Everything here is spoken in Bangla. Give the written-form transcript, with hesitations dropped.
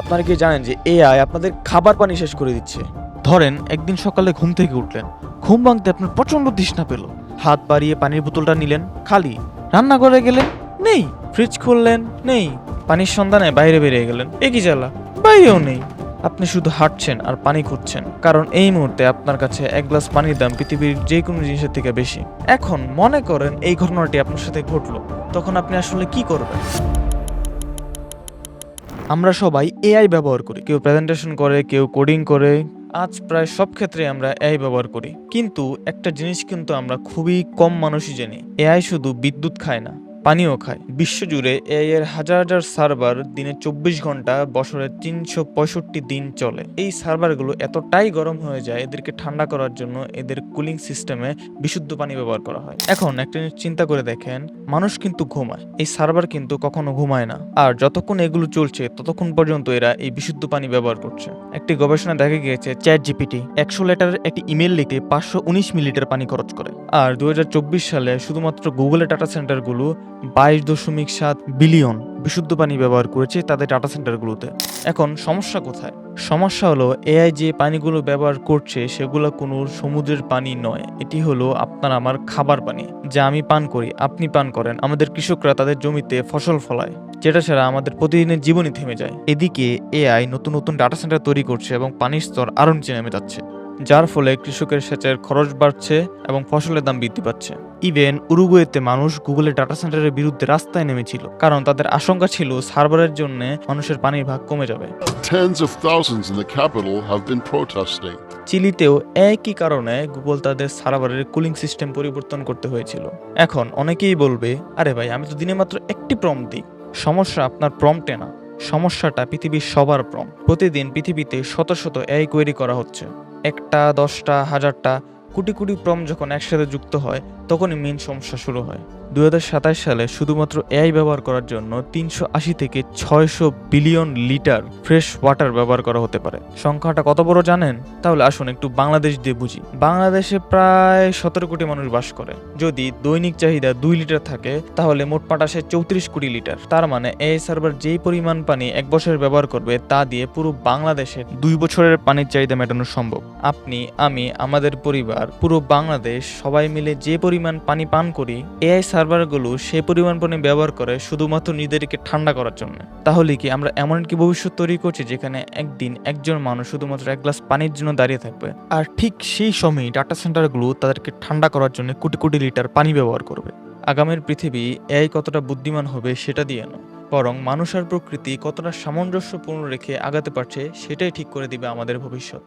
আপনারা কি জানেন যে এআই আপনাদের খাবার পানি শেষ করে দিচ্ছে? ধরেন একদিন সকালে ঘুম থেকে উঠলেন, ঘুম ভাঙতে আপনার প্রচন্ড তৃষ্ণা পেল, হাত বাড়িয়ে পানির বোতলটা নিলেন, খালি। রান্নাঘরে গেলেন, নেই। ফ্রিজ খুললেন, নেই। পানির সন্ধানে বাইরে বেরিয়ে গেলেন, একই জ্বালা, বাইরেও নেই। আপনি শুধু হাঁটছেন আর পানি খুঁজছেন, কারণ এই মুহূর্তে আপনার কাছে এক গ্লাস পানির দাম পৃথিবীর যে কোনো জিনিসের থেকে বেশি। এখন মনে করেন এই ঘটনাটি আপনার সাথে ঘটলো, তখন আপনি আসলে কি করবেন? আমরা সবাই এআই ব্যবহার করি, কেউ প্রেজেন্টেশন করে, কেউ কোডিং করে। আজ প্রায় সব ক্ষেত্রে আমরা এআই ব্যবহার করি, কিন্তু একটা জিনিস কিন্তু আমরা খুবই কম মানুষই জানি। এআই শুধু বিদ্যুৎ খায় না, পানিও খায়। বিশ্বজুড়ে এআই এর হাজার হাজার সার্ভার দিনে 24 ঘন্টা, বছরে 365 দিন চলে। এই সার্ভারগুলো এতটাই গরম হয়ে যায়, এদেরকে ঠান্ডা করার জন্য এদের কুলিং সিস্টেমে বিশুদ্ধ পানি ব্যবহার করা হয়। এখন একটা জিনিস চিন্তা করে দেখেন, মানুষ কিন্তু ঘুমায়, এই সার্ভার কিন্তু কখনো ঘুমায় না। আর যতক্ষণ এগুলো চলছে ততক্ষণ পর্যন্ত এরা এই বিশুদ্ধ পানি ব্যবহার করছে। একটি গবেষণা দেখা গিয়েছে, চ্যাট জিপিটি 100 লিটারের একটি ইমেল লিখতে 519 মিলিলিটার পানি খরচ করে। আর 2024 সালে শুধুমাত্র গুগলের ডাটা সেন্টারগুলো 22.7 বিলিয়ন বিশুদ্ধ পানি ব্যবহার করেছে তাদের ডাটা সেন্টারগুলোতে। এখন সমস্যা কোথায়? সমস্যা হলো এআই যে পানিগুলো ব্যবহার করছে সেগুলো কোনো সমুদ্রের পানি নয়, এটি হলো আপনার আমার খাবার পানি, যা আমি পান করি, আপনি পান করেন, আমাদের কৃষকরা তাদের জমিতে ফসল ফলায়, যেটা ছাড়া আমাদের প্রতিদিনের জীবনই থেমে যায়। এদিকে এআই নতুন নতুন ডাটা সেন্টার তৈরি করছে এবং পানির স্তর আরও নিচে নেমে যাচ্ছে, যার ফলে কৃষকের সেচের খরচ বাড়ছে এবং ফসলের দাম বৃদ্ধি পাচ্ছে। ইভেন উরুগুয়েতে মানুষ গুগলের ডাটা সেন্টারের বিরুদ্ধে রাস্তায় নেমেছিল, কারণ তাদের আশঙ্কা ছিল সার্ভারের জন্য মানুষের পানির ভাগ কমে যাবে। Tens of thousands in the capital have been protesting. চিলিতেও একই কারণে গুগল তাদের সার্ভারের কুলিং সিস্টেম পরিবর্তন করতে হয়েছিল। এখন অনেকেই বলবে, আরে ভাই, আমি তো দিনে মাত্র একটি প্রম্পট দিই। সমস্যা আপনার প্রম্পটে না, সমস্যাটা পৃথিবীর সবার প্রম্পট। প্রতিদিন পৃথিবীতে শত শত এআই কোয়েরি করা হচ্ছে। একটা, 10টা, 1000টা, কোটি কোটি প্রম্পট যখন একসাথে যুক্ত হয়, তখনই মেইন সমস্যা শুরু হয়। 2027 সালে শুধুমাত্র এআই ব্যবহার করার জন্য 380 থেকে 600 বিলিয়ন লিটার ফ্রেশ ওয়াটার ব্যবহার করা হতে পারে। সংখ্যাটা কত বড় জানেন? তাহলে আসুন একটু বাংলাদেশ দিয়ে বুঝি। বাংলাদেশে প্রায় 17 কোটি মানুষ বাস করে। যদি দৈনিক চাহিদা 2 লিটার থাকে, তাহলে মোট পাট আসে 34 কোটি লিটার। তার মানে এআই সার্ভার যেই পরিমাণ পানি এক বছরে ব্যবহার করবে, তা দিয়ে পুরো বাংলাদেশের 2 বছরের পানির চাহিদা মেটানো সম্ভব। আপনি, আমি, আমাদের পরিবার, পুরো বাংলাদেশ সবাই মিলে যে পরিমাণ পানি পান করি, এআই সার্ভারগুলো সেই পরিমাণ পানি ব্যবহার করে শুধুমাত্র নিজেদেরকে ঠান্ডা করার জন্য। তাহলে কি আমরা এমন একটি ভবিষ্যৎ তৈরি করছি যেখানে একদিন একজন মানুষ শুধুমাত্র এক গ্লাস পানির জন্য দাঁড়িয়ে থাকবে, আর ঠিক সেই সময়ই ডাটা সেন্টারগুলো তাদেরকে ঠান্ডা করার জন্য কোটি কোটি লিটার পানি ব্যবহার করবে? আগামীর পৃথিবী এআই কতটা বুদ্ধিমান হবে সেটা দিয়ে নয়, বরং মানুষ আর প্রকৃতি কতটা সামঞ্জস্যপূর্ণ রেখে আগাতে পারছে সেটাই ঠিক করে দিবে আমাদের ভবিষ্যৎ।